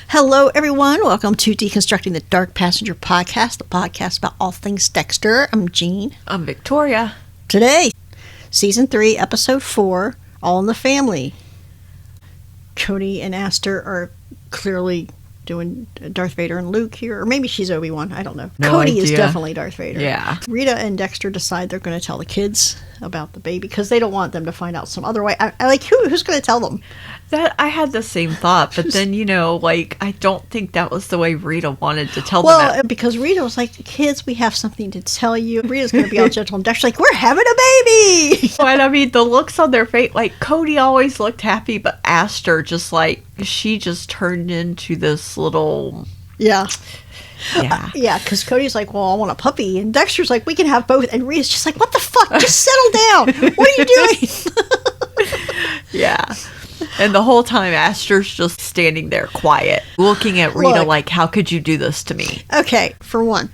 Hello, everyone. Welcome to Deconstructing the Dark Passenger podcast, the podcast about all things Dexter. I'm Jean. I'm Victoria. Today, Season 3, Episode 4, All in the Family. Cody and Aster are clearly doing Darth Vader and Luke here. Or maybe she's Obi-Wan. I don't know. No Cody idea. is definitely Darth Vader. Yeah. Rita and Dexter decide they're going to tell the kids about the baby because they don't want them to find out some other way. I like, who's going to tell them? That I had the same thought, but then, I don't think that was the way Rita wanted to tell them Well, that. because Rita was like, kids, we have something to tell you. Rita's going to be all gentle, and Dexter's like, we're having a baby! But I mean, the looks on their face, like, Cody always looked happy, but Aster she just turned into this little... Yeah. Yeah. Yeah, because Cody's like, well, I want a puppy. And Dexter's like, we can have both. And Rita's just like, what the fuck? Just settle down. What are you doing? Yeah. And the whole time, Aster's just standing there quiet, looking at Rita like, how could you do this to me? Okay, for one,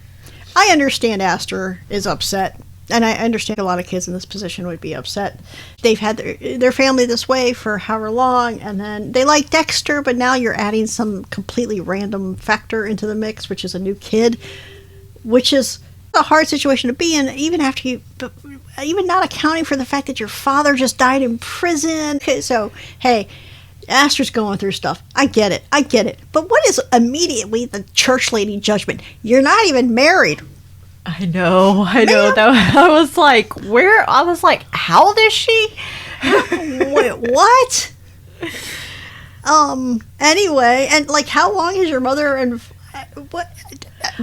I understand Aster is upset. And I understand a lot of kids in this position would be upset. They've had their family this way for however long, and then they like Dexter, but now you're adding some completely random factor into the mix, which is a new kid, which is a hard situation to be in, even after even not accounting for the fact that your father just died in prison. Okay, so, hey, Aster's going through stuff. I get it. But what is immediately the church lady judgment? You're not even married. I know. I was like, where? I was like, how old is she? Wait, what? Anyway, and like, how long is your mother and what?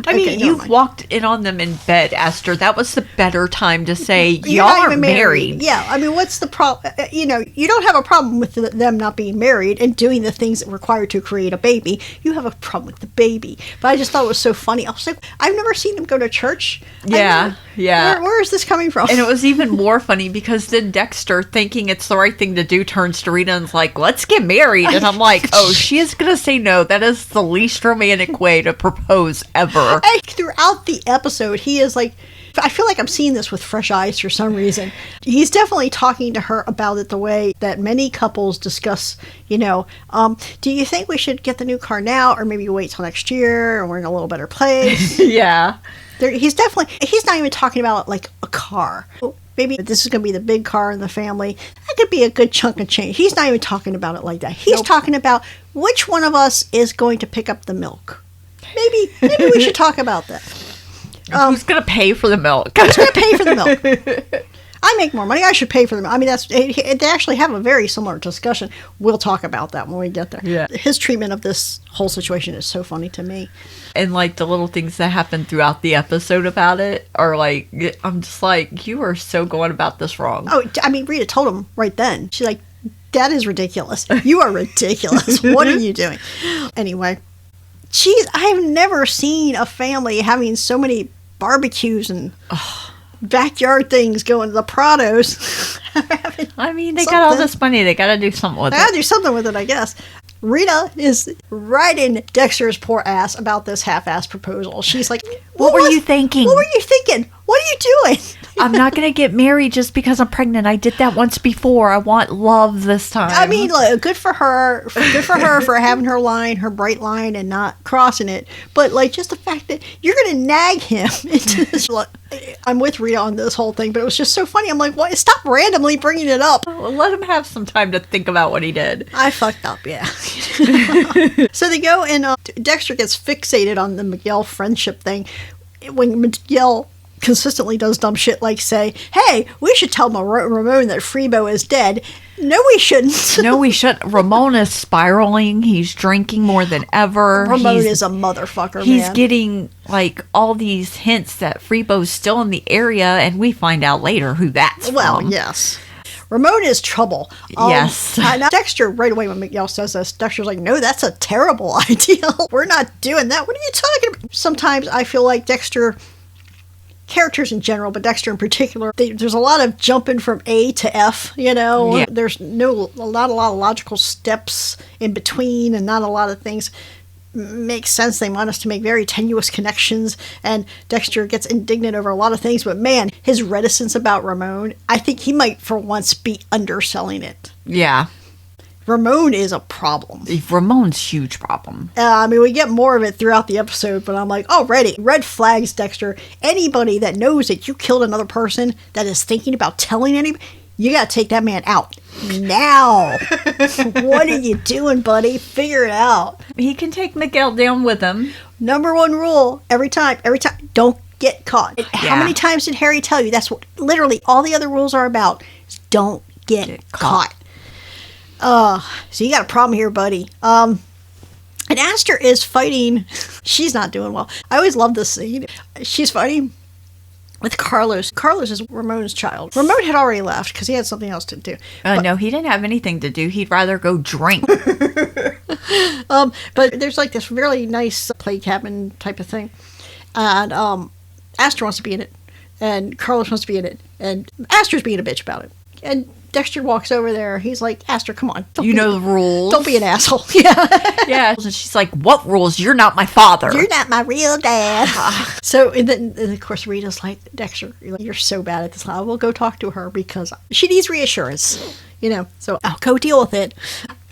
I mean, you walked in on them in bed, Aster. That was the better time to say, y'all are married. Yeah, I mean, what's the problem? You don't have a problem with them not being married and doing the things required to create a baby. You have a problem with the baby. But I just thought it was so funny. I was like, I've never seen them go to church. Yeah. Where is this coming from? And it was even more funny because then Dexter, thinking it's the right thing to do, turns to Rita and is like, let's get married. And I'm like, oh, she is going to say no. That is the least romantic way to propose ever. Throughout the episode, he is like, I feel like I'm seeing this with fresh eyes for some reason. He's definitely talking to her about it the way that many couples discuss, do you think we should get the new car now or maybe wait till next year and we're in a little better place? Yeah. He's not even talking about like a car. Maybe this is going to be the big car in the family. That could be a good chunk of change. He's not even talking about it like that. He's talking about which one of us is going to pick up the milk. Maybe we should talk about that. Who's going to pay for the milk? Who's going to pay for the milk? I make more money. I should pay for the milk. I mean, they actually have a very similar discussion. We'll talk about that when we get there. Yeah. His treatment of this whole situation is so funny to me. And, like, the little things that happen throughout the episode about it are, like, I'm just like, you are so going about this wrong. Oh, I mean, Rita told him right then. She's like, that is ridiculous. You are ridiculous. What are you doing? Anyway. Jeez, I've never seen a family having so many barbecues and backyard things going to the Prados. I mean, they got all this money. They got to do something with it. They got to do something with it, I guess. Rita is riding Dexter's poor ass about this half-assed proposal. She's like, What were you thinking? What were you thinking? What are you doing? I'm not going to get married just because I'm pregnant. I did that once before. I want love this time. I mean, look, good for her. Good for her for having her bright line, and not crossing it. But, like, just the fact that you're going to nag him into this. I'm with Rita on this whole thing, but it was just so funny. I'm like, what? Stop randomly bringing it up. Well, let him have some time to think about what he did. I fucked up, yeah. So they go, and Dexter gets fixated on the Miguel friendship thing. When Miguel consistently does dumb shit like say, hey, we should tell Ramon that Freebo is dead. No, we shouldn't. No, we shouldn't. Ramon is spiraling. He's drinking more than ever. Ramon is a motherfucker, He's getting, like, all these hints that Freebo's still in the area, and we find out later who that's from. Well, yes. Ramon is trouble. Yes. Now Dexter, right away when Miguel says this, Dexter's like, no, that's a terrible idea. We're not doing that. What are you talking about? Sometimes I feel like Dexter... characters in general, but Dexter in particular, there's a lot of jumping from A to F, Yeah. There's not a lot of logical steps in between, and not a lot of things make sense. They want us to make very tenuous connections, and Dexter gets indignant over a lot of things, but man, his reticence about Ramon, I think he might for once be underselling it. Yeah. Ramon is a problem. Ramon's huge problem. I mean, we get more of it throughout the episode, but I'm like, already, red flags, Dexter. Anybody that knows that you killed another person that is thinking about telling anybody, you got to take that man out now. What are you doing, buddy? Figure it out. He can take Miguel down with him. Number one rule, every time, don't get caught. Yeah. How many times did Harry tell you? That's what literally all the other rules are about, is don't get caught. So you got a problem here, buddy. And Aster is fighting. She's not doing well. I always love this scene. She's fighting with Carlos. Carlos is Ramon's child. Ramon had already left because he had something else to do. No, he didn't have anything to do. He'd rather go drink. But there's like this really nice play cabin type of thing. And Aster wants to be in it. And Carlos wants to be in it. And Aster's being a bitch about it. And Dexter walks over there. He's like, Aster, come on. You know the rules. Don't be an asshole. Yeah. Yeah. And she's like, what rules? You're not my father. You're not my real dad. So, and then, of course, Rita's like, Dexter, you're so bad at this. I will go talk to her because she needs reassurance, So I'll go deal with it.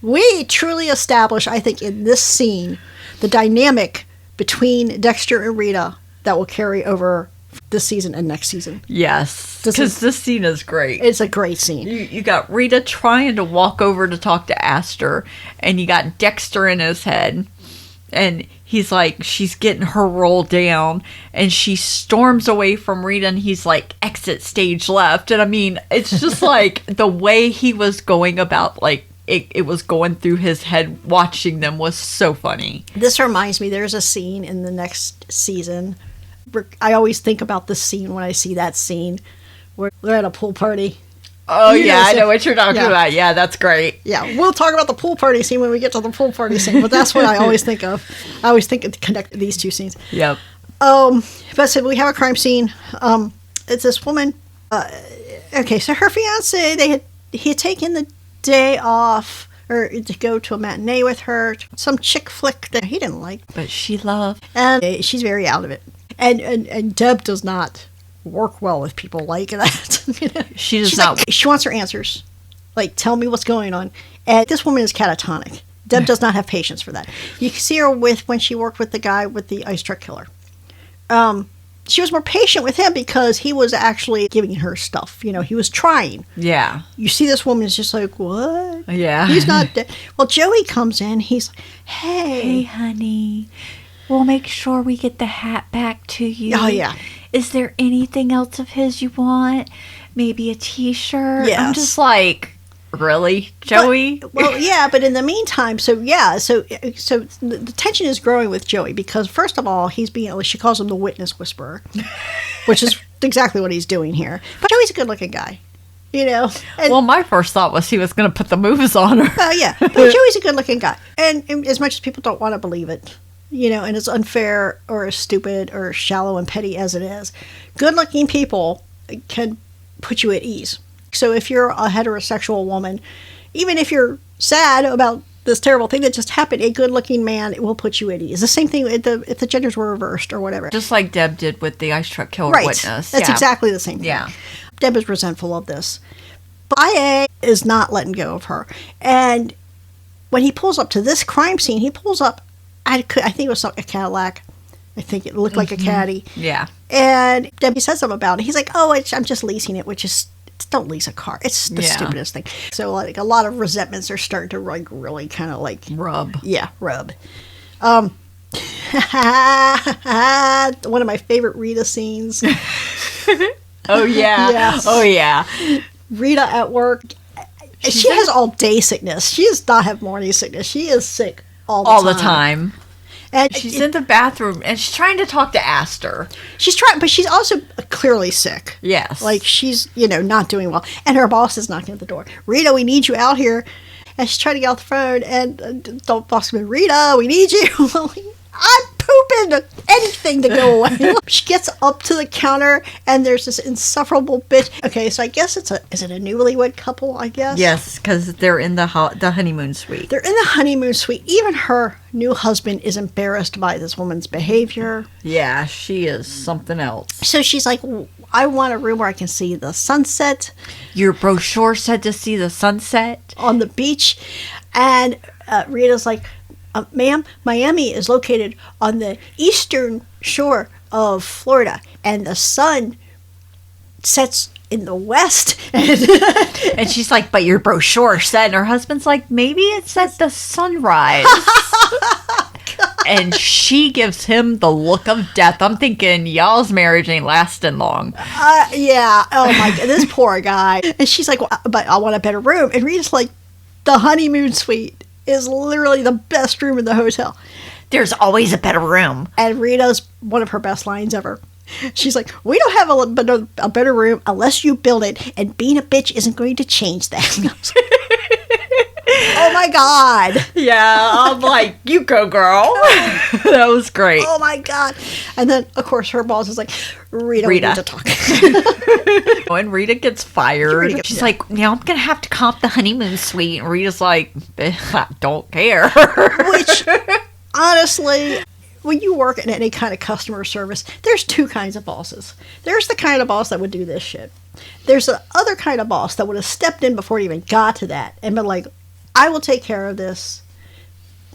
We truly establish, I think, in this scene, the dynamic between Dexter and Rita that will carry over this season and next season. Yes, because this scene is great. It's a great scene. You got Rita trying to walk over to talk to Aster, and you got Dexter in his head, and he's like, she's getting her roll down, and she storms away from Rita, and he's like, exit stage left. And I mean, it's just like the way he was going about, like, it was going through his head watching them was so funny. This reminds me, there's a scene in the next season. I always think about this scene when I see that scene where they're at a pool party. Oh, yeah, I know what you're talking about. Yeah, that's great. Yeah, we'll talk about the pool party scene when we get to the pool party scene, but that's what I always think of. I always think of connect these two scenes. Yep. But so we have a crime scene. It's this woman. Okay, so her fiance, he had taken the day off or to go to a matinee with her, some chick flick that he didn't like. But she loved. And she's very out of it. And Deb does not work well with people like that. She does not. She wants her answers. Like, tell me what's going on. And this woman is catatonic. Deb does not have patience for that. You can see her when she worked with the guy with the ice truck killer. She was more patient with him because he was actually giving her stuff. He was trying. Yeah. You see this woman is just like, what? Yeah. He's not dead. Well, Joey comes in. He's like, hey, honey. We'll make sure we get the hat back to you. Oh, yeah. Is there anything else of his you want? Maybe a t-shirt? Yes. I'm just like, really, Joey? But in the meantime, so the tension is growing with Joey because, first of all, he's being, she calls him the witness whisperer, which is exactly what he's doing here. But Joey's a good-looking guy. Well, my first thought was he was going to put the moves on her. Oh, yeah. But Joey's a good-looking guy. And as much as people don't want to believe it, and it's unfair or stupid or shallow and petty as it is, good-looking people can put you at ease. So if you're a heterosexual woman, even if you're sad about this terrible thing that just happened, a good-looking man will put you at ease. The same thing if the genders were reversed or whatever. Just like Deb did with the ice truck killer witness. That's exactly the same thing. Yeah. Deb is resentful of this. But IA is not letting go of her. And when he pulls up to this crime scene, he pulls up, I think it was a Cadillac. I think it looked like a caddy. Yeah. And Debbie says something about it. He's like, I'm just leasing it, which is, don't lease a car. It's the stupidest thing. So like a lot of resentments are starting to like really kind of like rub. Yeah, rub. One of my favorite Rita scenes. Oh yeah. Yes. Oh yeah. Rita at work. She has all day sickness. She does not have morning sickness. She is sick all the time. And she's in the bathroom and she's trying to talk to Aster. She's trying, but she's also clearly sick. Yes. Like she's, not doing well. And her boss is knocking at the door. Rita, we need you out here. And she's trying to get off the phone. And the boss goes, Rita, we need you. I'm pooping anything to go away. She gets up to the counter and there's this insufferable bitch. Okay, so I guess is it a newlywed couple, I guess? Yes, because they're in the honeymoon suite. They're in the honeymoon suite. Even her new husband is embarrassed by this woman's behavior. Yeah, she is something else. So she's like, I want a room where I can see the sunset. Your brochure said to see the sunset. On the beach. And Rita's like, ma'am, Miami is located on the eastern shore of Florida, and the sun sets in the west. And she's like, but your brochure said, and her husband's like, maybe it says the sunrise. And she gives him the look of death. I'm thinking, y'all's marriage ain't lasting long. Yeah. Oh my God, this poor guy. And she's like, well, but I want a better room. And Rita's like, the honeymoon suite is literally the best room in the hotel. There's always a better room. And Rita's one of her best lines ever. She's like, we don't have a better room unless you build it, and being a bitch isn't going to change that. Oh my God. Yeah, I'm like, you go, girl. That was great. Oh my God. And then, of course, her boss is like, Rita. We need to talk. When Rita gets fired, she's like, now I'm going to have to comp the honeymoon suite. And Rita's like, I don't care. Which, honestly, when you work in any kind of customer service, there's two kinds of bosses. There's the kind of boss that would do this shit. There's the other kind of boss that would have stepped in before it even got to that and been like, I will take care of this.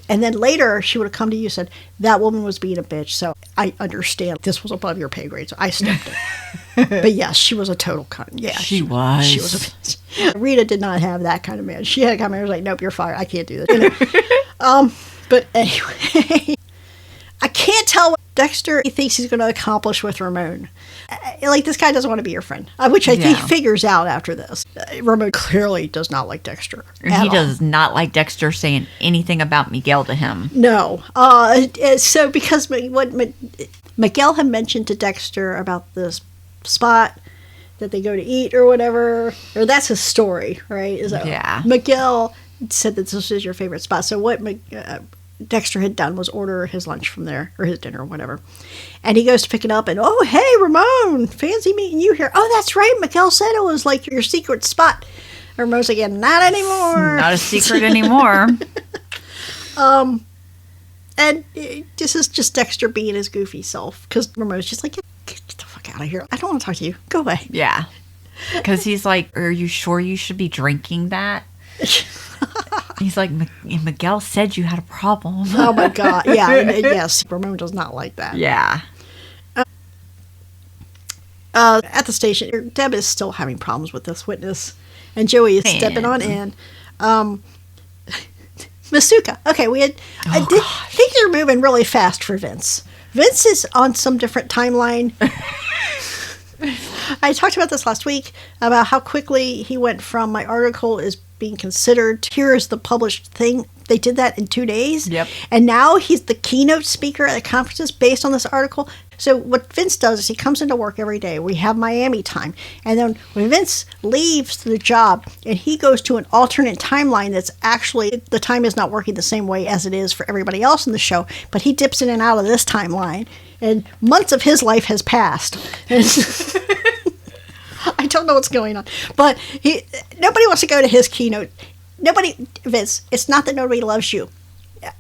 And then later she would have come to you and said, that woman was being a bitch, so I understand this was above your pay grade, so I stepped in. But yes, she was a total cunt. Yeah, she was. She was a bitch. Rita did not have that kind of man. She had a kind of man who was like, nope, you're fired. I can't do this. But anyway, I can't tell what Dexter thinks he's going to accomplish with Ramon. Like, this guy doesn't want to be your friend, which I think figures out after this. Ramon clearly does not like Dexter. He does not like Dexter saying anything about Miguel to him. No. So because what Miguel had mentioned to Dexter about this spot that they go to eat or whatever, or that's his story, right? Miguel said that this is your favorite spot. So what Dexter had done was order his lunch from there, or his dinner or whatever. And he goes to pick it up and, oh, hey, Ramon, fancy meeting you here. Oh, that's right. Miguel said it was like your secret spot. And Ramon's like, yeah, not anymore. Not a secret anymore. And this is just Dexter being his goofy self, because Ramon's just like, get the fuck out of here. I don't want to talk to you. Go away. Yeah. Because he's like, are you sure you should be drinking that? He's like, Miguel said you had a problem. Oh my God. Yeah. Yes. Ramon does not like that. Yeah. At the station, Deb is still having problems with this witness, and Joey is stepping on in. Masuka. Okay, things are moving really fast for Vince. Vince is on some different timeline. I talked about this last week, about how quickly he went from my article is being considered, here is the published thing. They did that in 2 days. Yep. And now he's the keynote speaker at the conferences based on this article. So what Vince does is he comes into work every day. We have Miami time. And then when Vince leaves the job and he goes to an alternate timeline that's actually, the time is not working the same way as it is for everybody else in the show, but he dips in and out of this timeline. And months of his life has passed. I don't know what's going on. But nobody wants to go to his keynote. Vince, it's not that nobody loves you.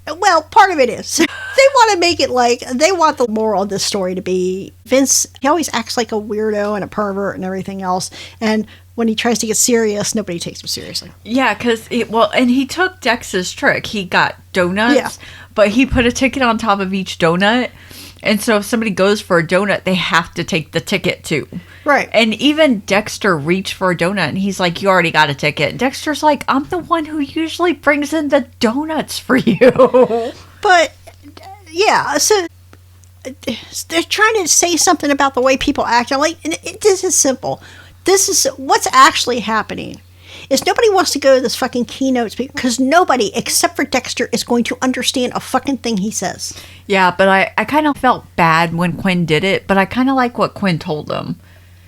Well, part of it is. They want to make it like, they want the moral of this story to be, Vince, he always acts like a weirdo and a pervert and everything else. And when he tries to get serious, nobody takes him seriously. Yeah, because, and he took Dex's trick. He got donuts, but he put a ticket on top of each donut. And so if somebody goes for a donut, they have to take the ticket too. Right. And even Dexter reached for a donut and he's like, you already got a ticket. And Dexter's like, I'm the one who usually brings in the donuts for you. But, yeah, so they're trying to say something about the way people act. I'm like, this is simple. This is what's actually happening. Is nobody wants to go to this fucking keynote because nobody except for Dexter is going to understand a fucking thing he says. Yeah, but I kind of felt bad when Quinn did it, but I kind of like what Quinn told him.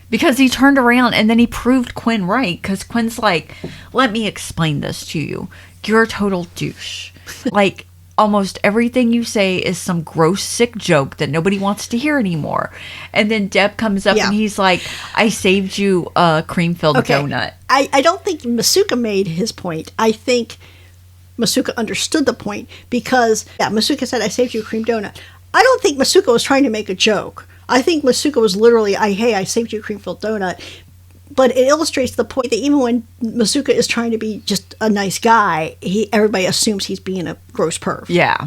Because he turned around and then he proved Quinn right. Because Quinn's like, let me explain this to you. You're a total douche. Like, almost everything you say is some gross, sick joke that nobody wants to hear anymore. And then Deb comes up and he's like, I saved you a cream-filled donut. I don't think Masuka made his point. I think Masuka understood the point because, Masuka said, I saved you a cream donut. I don't think Masuka was trying to make a joke. I think Masuka was literally, hey, I saved you a cream-filled donut But it illustrates the point that even when Masuka is trying to be just a nice guy, everybody assumes he's being a gross perv. Yeah.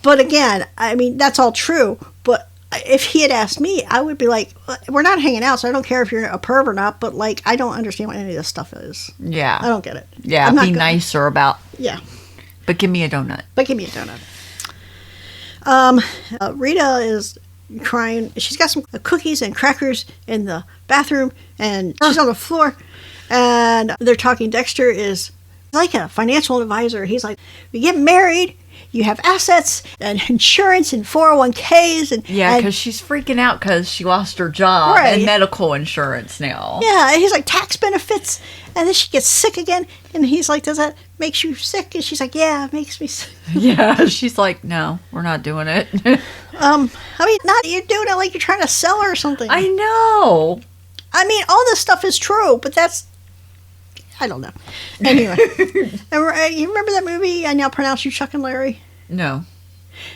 But again, I mean, that's all true. But if he had asked me, I would be like, we're not hanging out, so I don't care if you're a perv or not, but, like, I don't understand what any of this stuff is. Yeah. I don't get it. Yeah, be nicer about... Yeah. But give me a donut. Rita is crying. She's got some cookies and crackers in the bathroom, and she's on the floor, and they're talking. Dexter is like a financial advisor. He's like, we get married, you have assets and insurance and 401ks. And because she's freaking out because she lost her job and medical insurance now. Yeah, and he's like, tax benefits, and then she gets sick again, and he's like, does that make you sick? And she's like, yeah, it makes me sick. Yeah, she's like, no, we're not doing it. I mean, not you're doing it like you're trying to sell her or something. I know. I mean, all this stuff is true, but that's, I don't know. Anyway, you remember that movie, I Now Pronounce You Chuck and Larry? No.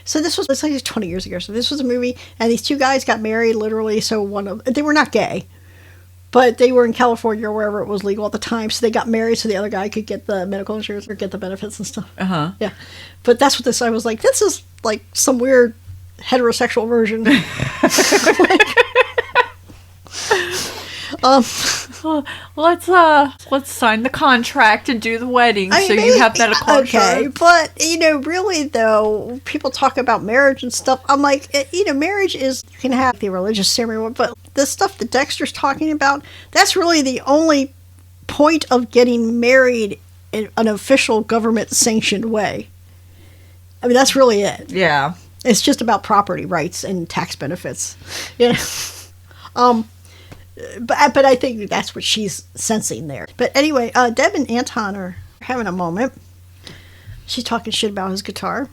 So this was, it's like 20 years ago. So this was a movie, and these two guys got married literally. So they were not gay, but they were in California or wherever it was legal at the time. So they got married so the other guy could get the medical insurance or get the benefits and stuff. Uh-huh. Yeah. But that's what I was like, this is like some weird heterosexual version. Let's sign the contract and do the wedding you have medical insurance. But really though, people talk about marriage and stuff. I'm like, marriage is, you can have the religious ceremony, but the stuff that Dexter's talking about, that's really the only point of getting married in an official government sanctioned way. I mean, that's really it. Yeah. It's just about property rights and tax benefits. But I think that's what she's sensing there. But anyway, Deb and Anton are having a moment. She's talking shit about his guitar.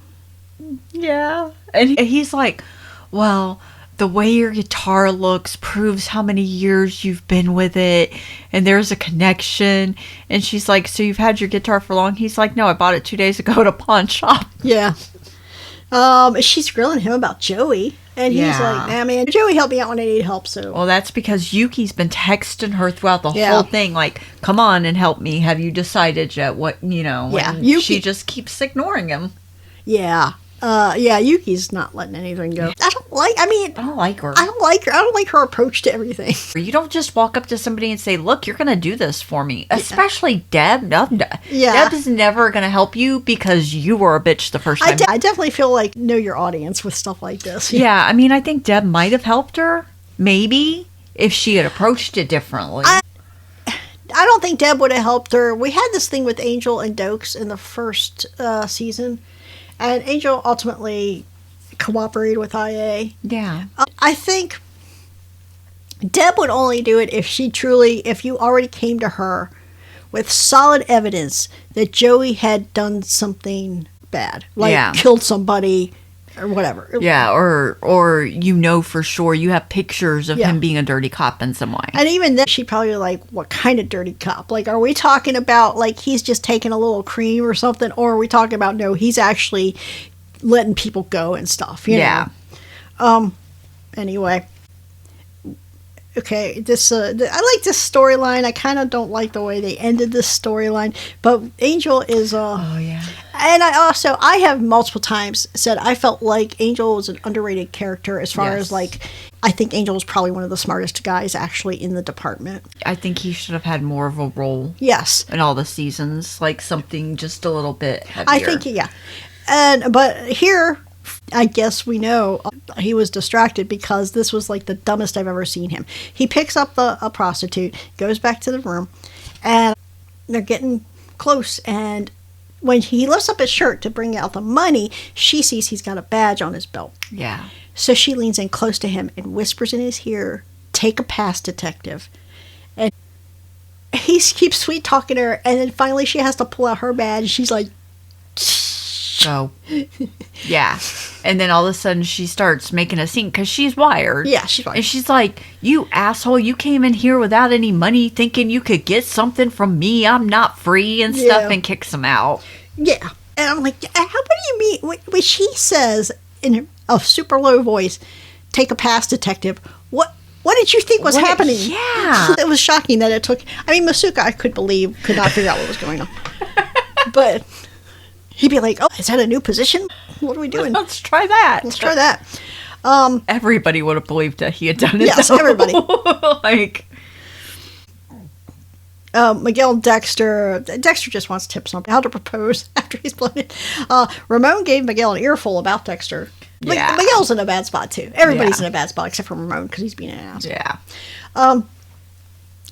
Yeah. And he's like, well, the way your guitar looks proves how many years you've been with it. And there's a connection. And she's like, so you've had your guitar for long? He's like, no, I bought it 2 days ago at a pawn shop. Yeah. She's grilling him about Joey. And he's like, nah, man, Joey helped me out when I need help, so. Well, that's because Yuki's been texting her throughout the whole thing, like, come on and help me. Have you decided yet what, Yuki, she just keeps ignoring him. Yeah. Yuki's not letting anything go. I don't like her. I don't like her. I don't like her approach to everything. You don't just walk up to somebody and say, look, you're going to do this for me. Especially Deb. No, Deb's never going to help you because you were a bitch the first time. I definitely feel like know your audience with stuff like this. Yeah, I mean, I think Deb might have helped her. Maybe. If she had approached it differently. I don't think Deb would have helped her. We had this thing with Angel and Dokes in the first season. And Angel ultimately cooperated with IA. Yeah. I think Deb would only do it if you already came to her with solid evidence that Joey had done something bad. Like killed somebody or whatever. Yeah, or for sure you have pictures of him being a dirty cop in some way. And even then, she'd probably like, what kind of dirty cop? Like, are we talking about like he's just taking a little cream or something? Or are we talking about, no, he's actually letting people go and stuff, you know? Anyway. Okay, I like this storyline. I kind of don't like the way they ended this storyline, but Angel is and I have multiple times said I felt like Angel was an underrated character as far as like, I think Angel was probably one of the smartest guys actually in the department. I think he should have had more of a role. Yes. In all the seasons, like something just a little bit heavier. I think, but here, I guess we know he was distracted because this was like the dumbest I've ever seen him. He picks up a prostitute, goes back to the room, and they're getting close. And when he lifts up his shirt to bring out the money, she sees he's got a badge on his belt. Yeah. So she leans in close to him and whispers in his ear, "Take a pass, detective." And he keeps sweet talking to her, and then finally she has to pull out her badge, and she's like, go. Yeah. And then all of a sudden she starts making a scene because she's wired. Yeah, she's wired. And she's like, you asshole, you came in here without any money thinking you could get something from me. I'm not free and stuff, and kicks him out. Yeah. And I'm like, how, what do you mean? When she says in a super low voice, "Take a pass, detective," what What did you think was happening? Yeah. It was shocking that it took... I mean, Masuka, I could not figure out what was going on. But he'd be like, oh, is that a new position? What are we doing? Let's try that. Let's try that. Everybody would have believed that he had done it. Yes, though. everybody. Like... Miguel and Dexter just wants tips on how to propose after he's blown it. Ramon gave Miguel an earful about Dexter. Yeah. Miguel's in a bad spot, too. Everybody's in a bad spot except for Ramon because he's being an asshole. Yeah.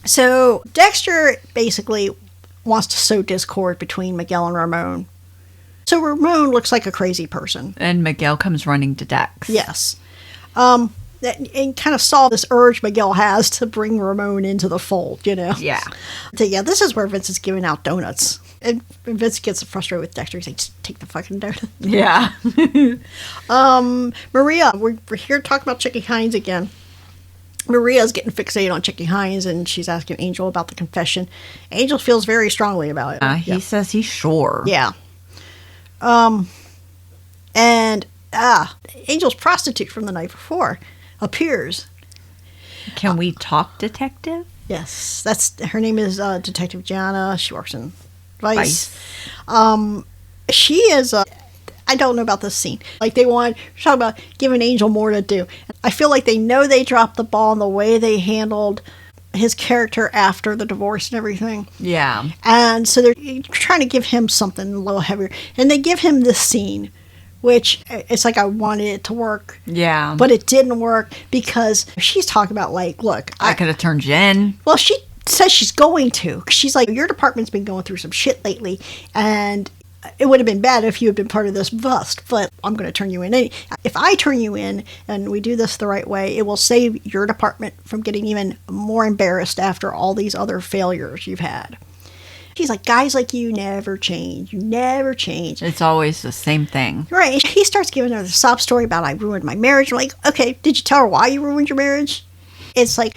So Dexter basically wants to sow discord between Miguel and Ramon. So Ramon looks like a crazy person. And Miguel comes running to Dex. Yes. And kind of saw this urge Miguel has to bring Ramon into the fold, you know? Yeah. So, yeah, this is where Vince is giving out donuts. And Vince gets frustrated with Dexter. He's like, just take the fucking donut. Yeah. Maria, we're here talking about Chicky Hines again. Maria's getting fixated on Chicky Hines, and she's asking Angel about the confession. Angel feels very strongly about it. He says he's sure. Yeah. And, Angel's prostitute from the night before appears. Can we talk, detective? Yes, her name is Detective Gianna. She works in Vice. She is I don't know about this scene. Like they talk about giving Angel more to do. I feel like they know they dropped the ball in the way they handled his character after the divorce and everything. Yeah. And so they're trying to give him something a little heavier. And they give him this scene, which it's like I wanted it to work. Yeah. But it didn't work because she's talking about like, look. I could have turned you in. Well, she says she's going to. She's like, your department's been going through some shit lately. And it would have been bad if you had been part of this bust, but I'm going to turn you in. If I turn you in and we do this the right way, it will save your department from getting even more embarrassed after all these other failures you've had. He's like, guys like you never change. You never change. It's always the same thing. Right. He starts giving her the sob story about I ruined my marriage. I'm like, okay, did you tell her why you ruined your marriage? It's like,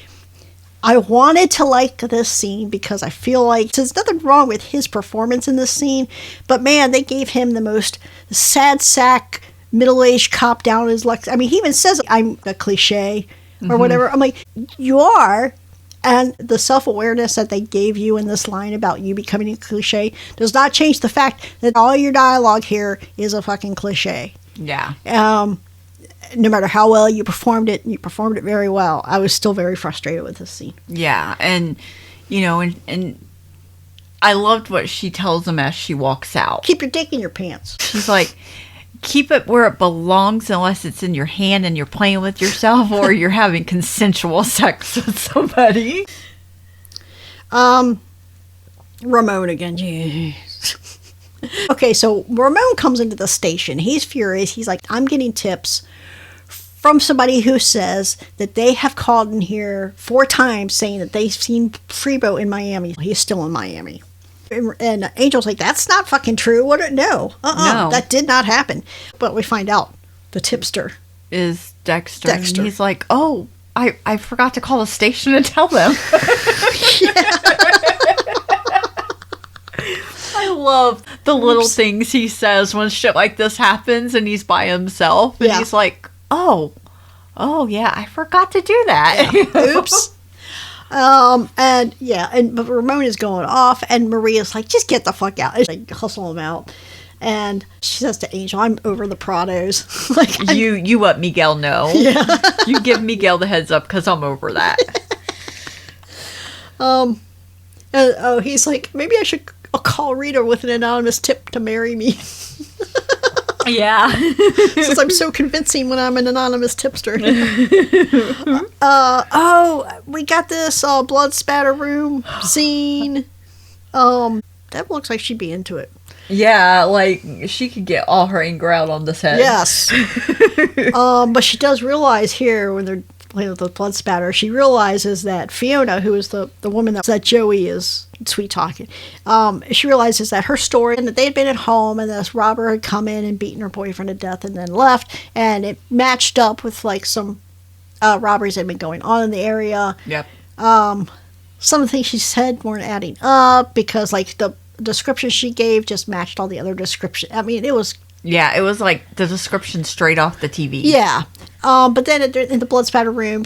I wanted to like this scene because I feel like there's nothing wrong with his performance in this scene, but man, they gave him the most sad sack, middle-aged cop down his luck. I mean, he even says I'm a cliche or whatever. I'm like, you are. And the self-awareness that they gave you in this line about you becoming a cliche does not change the fact that all your dialogue here is a fucking cliche. Yeah. No matter how well you performed it very well. I was still very frustrated with this scene. Yeah, and, you know, and I loved what she tells him as she walks out. Keep your dick in your pants. She's like, keep it where it belongs unless it's in your hand and you're playing with yourself or you're having consensual sex with somebody. Ramon again. Jeez. Okay, so Ramon comes into the station. He's furious. He's like, I'm getting tips from somebody who says that they have called in here 4 times saying that they've seen Freebo in Miami. He's still in Miami. And Angel's like, that's not fucking true. No, that did not happen. But we find out the tipster is Dexter. And he's like, oh, I forgot to call the station and tell them. I love the little things he says when shit like this happens and he's by himself. And he's like, oh yeah, I forgot to do that. Yeah. Oops. But Ramon is going off and Maria's like, just get the fuck out. It's like, hustle him out. And she says to Angel, I'm over the Prados. Like, you let Miguel know. Yeah. You give Miguel the heads up because I'm over that. He's like, maybe I should call Rita with an anonymous tip to marry me. Yeah. Since I'm so convincing when I'm an anonymous tipster. We got this blood spatter room scene. That looks like she'd be into it. Yeah, like she could get all her anger out on this head. Yes. But she does realize here when they're playing with the blood spatter, she realizes that Fiona, who is the woman that Joey is sweet talking, she realizes that her story and that they had been at home and this robber had come in and beaten her boyfriend to death and then left, and it matched up with like some robberies that had been going on in the area. Yep. Some of the things she said weren't adding up because like the description she gave just matched all the other descriptions. I mean, it was... Yeah, it was like the description straight off the TV. Yeah. But then in the blood spatter room,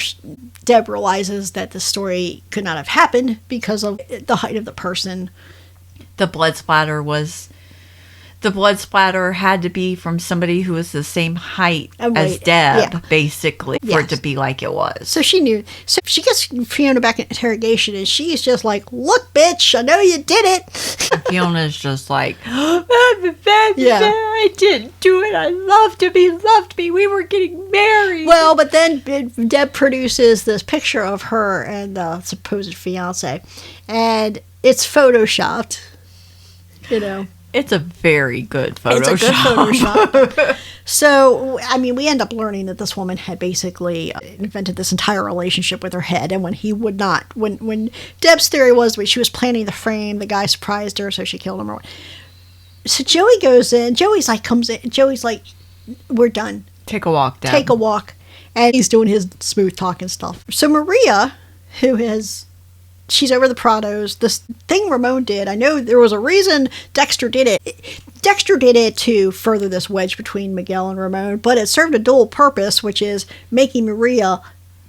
Deb realizes that the story could not have happened because of the height of the person. The blood splatter had to be from somebody who was the same height as Deb, basically, for it to be like it was. So she knew. So she gets Fiona back in interrogation, and she's just like, look, bitch, I know you did it. And Fiona's just like, I didn't do it. I loved him. He loved me. We were getting married. Well, but then Deb produces this picture of her and the supposed fiance, and it's photoshopped, It's a very good Photoshop. It's a good Photoshop. So, I mean, we end up learning that this woman had basically invented this entire relationship with her head. And when he would not, when Deb's theory was that she was planning the frame, the guy surprised her, so she killed him. So Joey goes in. Joey's like, we're done. Take a walk, Deb. Take a walk. And he's doing his smooth talking stuff. So Maria, she's over the Prados. This thing Ramon did, I know there was a reason Dexter did it. Dexter did it to further this wedge between Miguel and Ramon, but it served a dual purpose, which is making Maria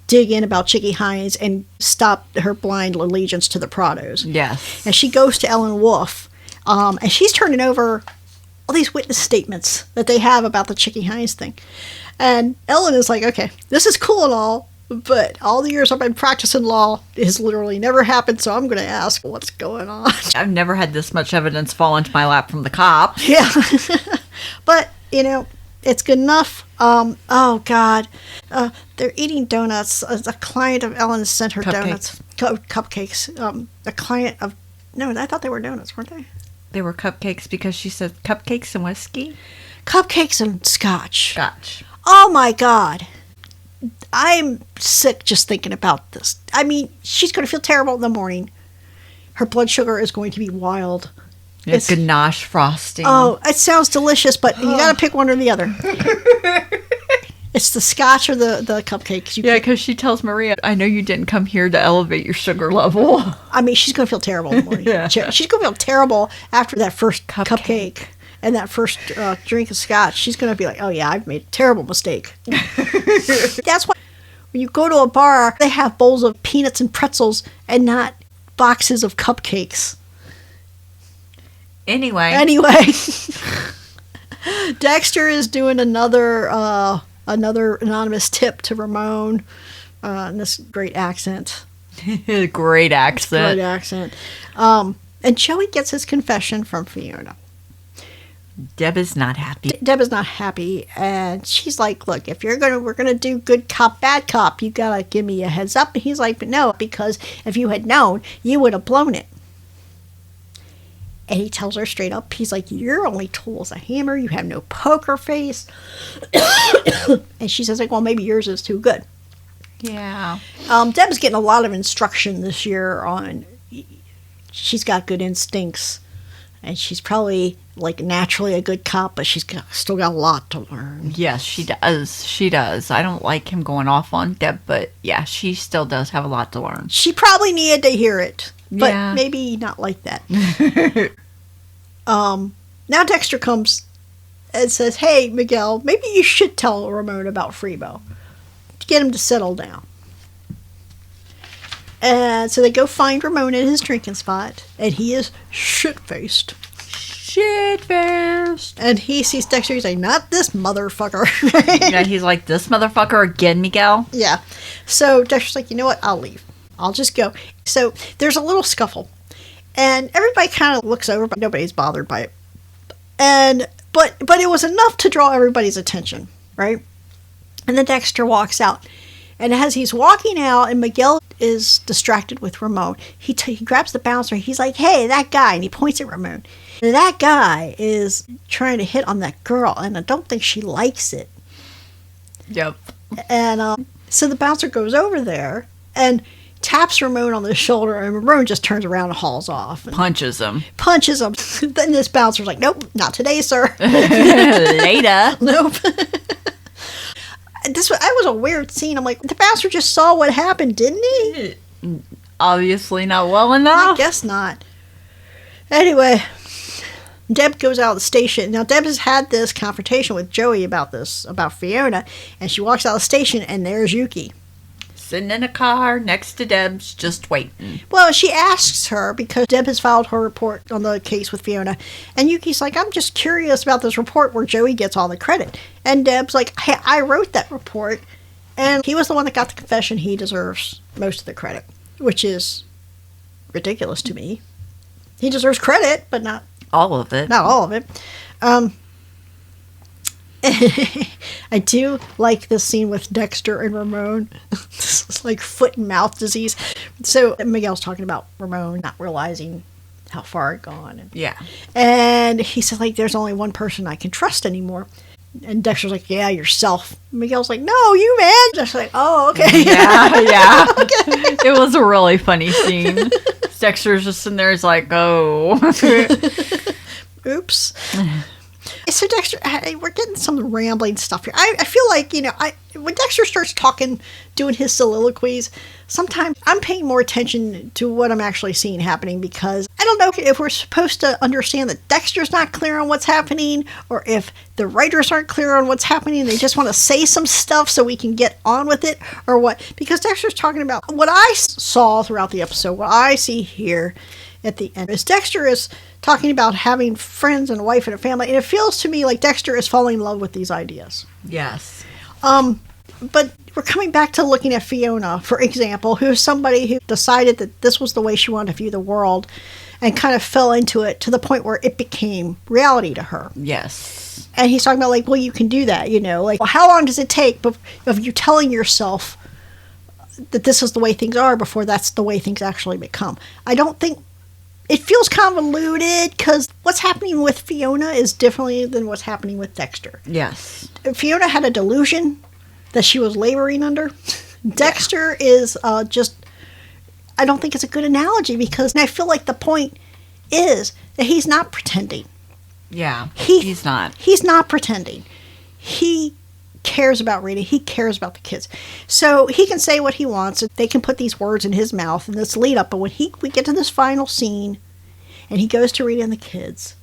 dig in about Chicky Hines and stop her blind allegiance to the Prados. Yes. And she goes to Ellen Wolf, and she's turning over all these witness statements that they have about the Chicky Hines thing. And Ellen is like, okay, this is cool and all, but all the years I've been practicing law has literally never happened, so I'm going to ask what's going on. I've never had this much evidence fall into my lap from the cops. Yeah. But, it's good enough. Oh, God. They're eating donuts. A client of Ellen's sent her donuts. Cupcakes. A client of... No, I thought they were donuts, weren't they? They were cupcakes because she said cupcakes and whiskey? Cupcakes and scotch. Scotch. Oh, my God. I'm sick just thinking about this. I mean, she's going to feel terrible in the morning. Her blood sugar is going to be wild. It's ganache frosting. Oh, it sounds delicious, but you got to pick one or the other. It's the scotch or the cupcakes. Because she tells Maria, I know you didn't come here to elevate your sugar level. I mean, she's going to feel terrible in the morning. Yeah. She's going to feel terrible after that first cupcake. And that first drink of scotch. She's going to be like, oh, yeah, I've made a terrible mistake. That's why when you go to a bar, they have bowls of peanuts and pretzels and not boxes of cupcakes. Anyway. Dexter is doing another anonymous tip to Ramon in this great accent. Great accent. And Joey gets his confession from Fiona. Deb is not happy. And she's like, look, if we're gonna do good cop, bad cop, you gotta give me a heads up. And he's like, but no, because if you had known, you would have blown it. And he tells her straight up, he's like, your only tool is a hammer, you have no poker face. And she says, like, well, maybe yours is too good. Yeah. Deb's getting a lot of instruction this year on, she's got good instincts. And she's probably, like, naturally a good cop, but she's still got a lot to learn. Yes, she does. She does. I don't like him going off on Deb, but, yeah, she still does have a lot to learn. She probably needed to hear it, but maybe not like that. Now Dexter comes and says, hey, Miguel, maybe you should tell Ramon about Freebo to get him to settle down. And so they go find Ramon at his drinking spot, and he is shit-faced. And he sees Dexter, he's like, not this motherfucker. Yeah, he's like, this motherfucker again, Miguel? Yeah. So Dexter's like, you know what, I'll leave. I'll just go. So there's a little scuffle, and everybody kind of looks over, but nobody's bothered by it. But it was enough to draw everybody's attention, right? And then Dexter walks out. And as he's walking out, and Miguel is distracted with Ramon, he grabs the bouncer. He's like, hey, that guy. And he points at Ramon. And that guy is trying to hit on that girl, and I don't think she likes it. Yep. And so the bouncer goes over there and taps Ramon on the shoulder, and Ramon just turns around and hauls off. And punches him. Then this bouncer's like, nope, not today, sir. Later. Nope. That was a weird scene. I'm like, the bouncer just saw what happened, didn't he? Obviously not well enough. I guess not. Anyway, Deb goes out of the station. Now, Deb has had this confrontation with Joey about Fiona, and she walks out of the station, and there's Yuki. sitting in a car next to Deb's, just waiting. Well, she asks her because Deb has filed her report on the case with Fiona. And Yuki's like, I'm just curious about this report where Joey gets all the credit. And Deb's like, hey, I wrote that report. And he was the one that got the confession. He deserves most of the credit, which is ridiculous to me. He deserves credit, but not all of it. Not all of it. I do like this scene with Dexter and Ramon. This is like foot and mouth disease. So Miguel's talking about Ramon not realizing how far it gone. And he said, like, there's only one person I can trust anymore. And Dexter's like, yeah, yourself. Miguel's like, no, you, man. Dexter's like, oh, okay. Yeah. Okay. It was a really funny scene. Dexter's just sitting there, he's like, oh. Oops. So Dexter, we're getting some rambling stuff here. I feel like, when Dexter starts talking, doing his soliloquies, sometimes I'm paying more attention to what I'm actually seeing happening, because I don't know if we're supposed to understand that Dexter's not clear on what's happening, or if the writers aren't clear on what's happening. They just want to say some stuff so we can get on with it, or what. Because Dexter's talking about what I saw throughout the episode, what I see here at the end, is Dexter is talking about having friends and a wife and a family, and it feels to me like Dexter is falling in love with these ideas. Yes. But we're coming back to looking at Fiona, for example, who's somebody who decided that this was the way she wanted to view the world, and kind of fell into it to the point where it became reality to her. Yes. And he's talking about, like, well, you can do that, like, well, how long does it take of you telling yourself that this is the way things are before that's the way things actually become? I don't think it feels convoluted, because what's happening with Fiona is differently than what's happening with Dexter. Yes. Fiona had a delusion that she was laboring under. Dexter is just, I don't think it's a good analogy, because I feel like the point is that he's not pretending. Yeah, he's not. He's not pretending. He cares about Rita. He cares about the kids. So he can say what he wants. They can put these words in his mouth and this lead up. But when we get to this final scene and he goes to Rita and the kids,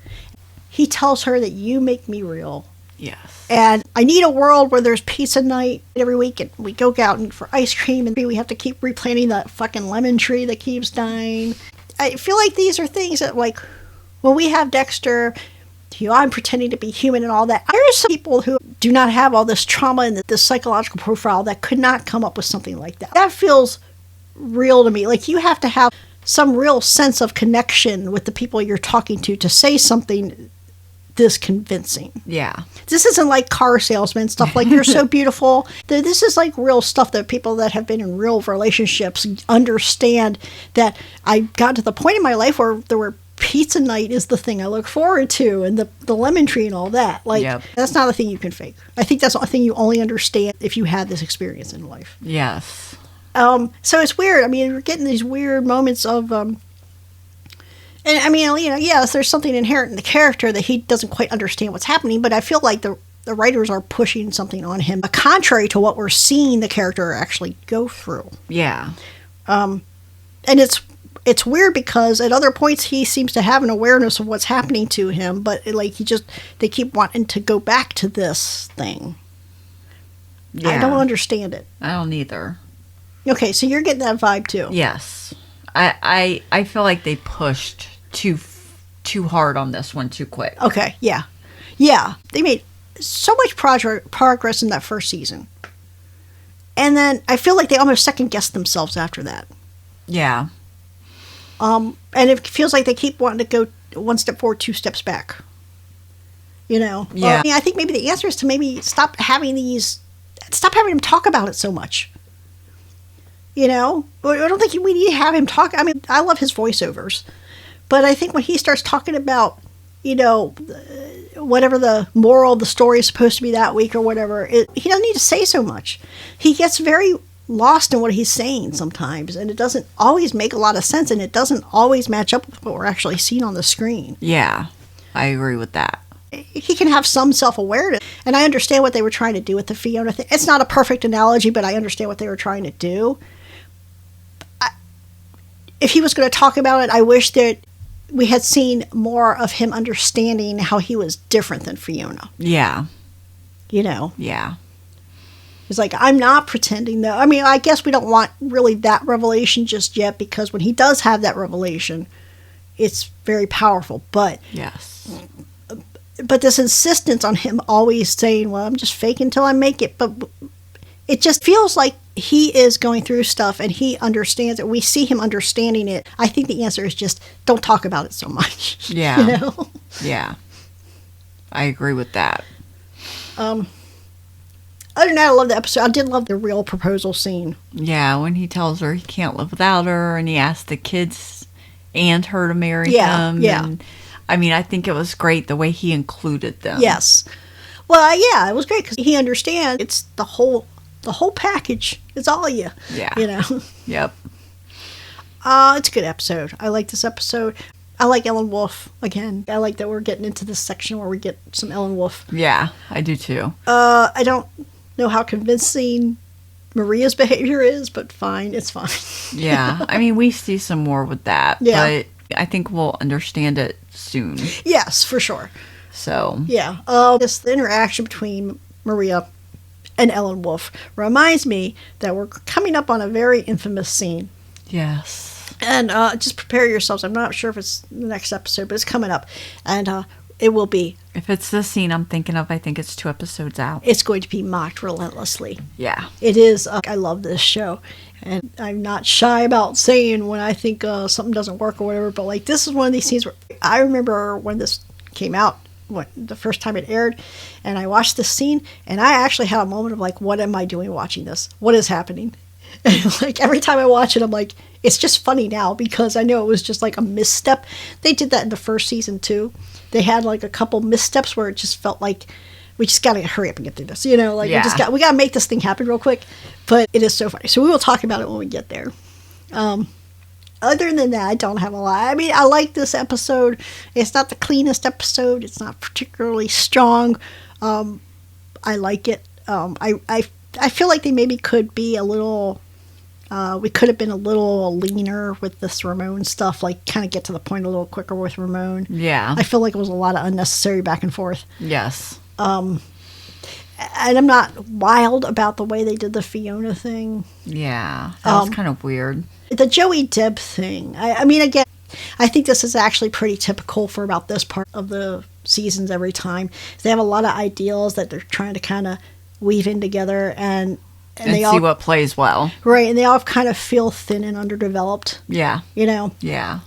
he tells her that you make me real. Yes. And I need a world where there's pizza night every week, and we go out and for ice cream, and we have to keep replanting that fucking lemon tree that keeps dying. I feel like these are things that, like, when we have Dexter, I'm pretending to be human and all that. There are some people who do not have all this trauma and this psychological profile that could not come up with something like that. That feels real to me. Like, you have to have some real sense of connection with the people you're talking to say something this convincing. Yeah. This isn't like car salesman stuff like, you're so beautiful. This is like real stuff that people that have been in real relationships understand, that I got to the point in my life where there were pizza night is the thing I look forward to, and the lemon tree and all that. Like, That's not a thing you can fake. I think that's a thing you only understand if you had this experience in life. Yes. So it's weird. I mean, we're getting these weird moments of, and I mean, yes, there's something inherent in the character that he doesn't quite understand what's happening, but I feel like the writers are pushing something on him, contrary to what we're seeing the character actually go through. Yeah. And it's weird, because at other points he seems to have an awareness of what's happening to him, but they keep wanting to go back to this thing. Yeah. I don't understand it. I don't either. Okay, so you're getting that vibe too. Yes. I feel like they pushed too hard on this one too quick. Okay, yeah. Yeah, they made so much progress in that first season. And then I feel like they almost second-guessed themselves after that. Yeah. And it feels like they keep wanting to go one step forward, two steps back. Yeah. I think maybe the answer is to maybe stop having him talk about it so much. I don't think we need to have him talk. I mean, I love his voiceovers, but I think when he starts talking about, whatever the moral of the story is supposed to be that week or whatever, he doesn't need to say so much. He gets very lost in what he's saying sometimes, and it doesn't always make a lot of sense, and it doesn't always match up with what we're actually seeing on the screen. Yeah, I agree with that. He can have some self-awareness, and I understand what they were trying to do with the Fiona thing. It's not a perfect analogy, but I understand what they were trying to do. If he was going to talk about it, I wish that we had seen more of him understanding how he was different than Fiona. Yeah. Yeah. Yeah. He's like, I'm not pretending, though. I mean, I guess we don't want really that revelation just yet, because when he does have that revelation, it's very powerful. But Yes. but this insistence on him always saying, well, I'm just faking until I make it. But it just feels like he is going through stuff and he understands it. We see him understanding it. I think the answer is just don't talk about it so much. Yeah. You know? Yeah. I agree with that. Other than that, I love the episode. I did love the real proposal scene. Yeah, when he tells her he can't live without her, and he asks the kids and her to marry him. Yeah. And, I mean, I think it was great the way he included them. Yes. Well, yeah, it was great because he understands it's the whole package. It's all of you. Yeah. You know? Yep. It's a good episode. I like this episode. I like Ellen Wolf again. I like that we're getting into this section where we get some Ellen Wolf. Yeah, I do too. I don't know how convincing Maria's behavior is, but fine. It's fine. Yeah. I mean, we see some more with that. Yeah. But I think we'll understand it soon. Yes, for sure. So. Yeah. This interaction between Maria and Ellen Wolf reminds me that we're coming up on a very infamous scene. Yes. And just prepare yourselves. I'm not sure if it's the next episode, but it's coming up. And it will be. If it's the scene I'm thinking of, I think it's 2 episodes out. It's going to be mocked relentlessly. Yeah. It is. I love this show. And I'm not shy about saying when I think something doesn't work or whatever. But like, this is one of these scenes where I remember when this came out, the first time it aired, and I watched this scene, and I actually had a moment of like, what am I doing watching this? What is happening? And like every time I watch it, I'm like, it's just funny now because I know it was just like a misstep. They did that in the first season too. They had like a couple missteps where it just felt like we just gotta hurry up and get through this, you know, like Yeah. we gotta make this thing happen real quick. But it is so funny. So we will talk about it when we get there. Other than that, I don't have a lot. I mean, I like this episode. It's not the cleanest episode. It's not particularly strong. I like it. I feel like they maybe could be a little. We could have been a little leaner with this Ramon stuff. Like, kind of get to the point a little quicker with Ramon. Yeah. I feel like it was a lot of unnecessary back and forth. Yes. And I'm not wild about the way they did the Fiona thing. Yeah. That was kind of weird. The Joey Deb thing. I mean, again, I think this is actually pretty typical for about this part of the seasons every time. They have a lot of ideals that they're trying to kind of weave in together and And they see all, what plays well. right, and they all kind of feel thin and underdeveloped, Yeah. you know. Yeah.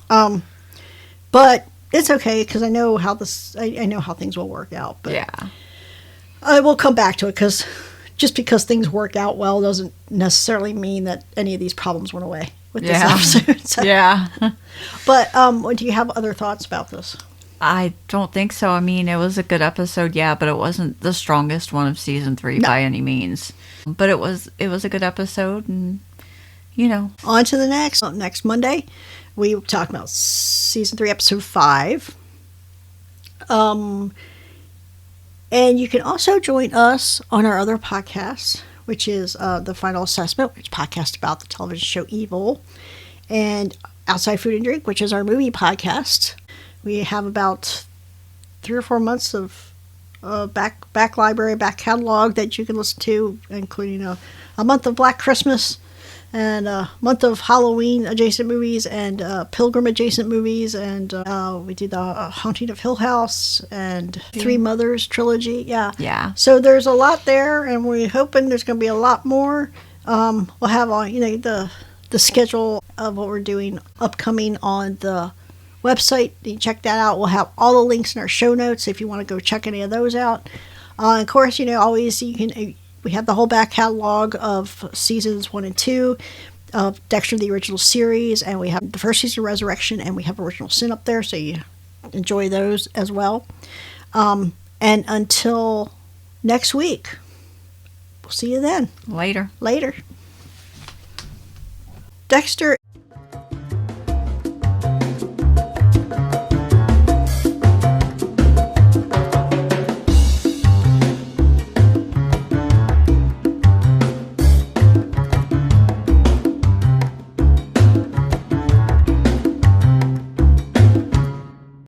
But it's okay because I know how I know how things will work out. But Yeah. I will come back to it because just because things work out well doesn't necessarily mean that any of these problems went away with this episode. So. Yeah. But do you have other thoughts about this? I don't think so. I mean, it was a good episode, yeah, but it wasn't the strongest one of season 3 by any means. But it was a good episode, and you know. On to the next Monday, we will talk about season 3, episode 5. And you can also join us on our other podcast, which is The Final Assessment, which is a podcast about the television show Evil, and Outside Food and Drink, which is our movie podcast. We have about 3 or 4 months of back library, back catalog that you can listen to, including a month of Black Christmas and a month of Halloween adjacent movies and Pilgrim adjacent movies, and we did the Haunting of Hill House and Three Mothers trilogy. Yeah. So there's a lot there, and we're hoping there's going to be a lot more. We'll have the schedule of what we're doing upcoming on the website. You can check that out. We'll have all the links in our show notes if you want to go check any of those out. Of course, always you can. We have the whole back catalog of seasons 1 and 2 of Dexter the original series, and we have the first season of Resurrection, and we have Original Sin up there, so you enjoy those as well. And until next week, we'll see you then. Later. Dexter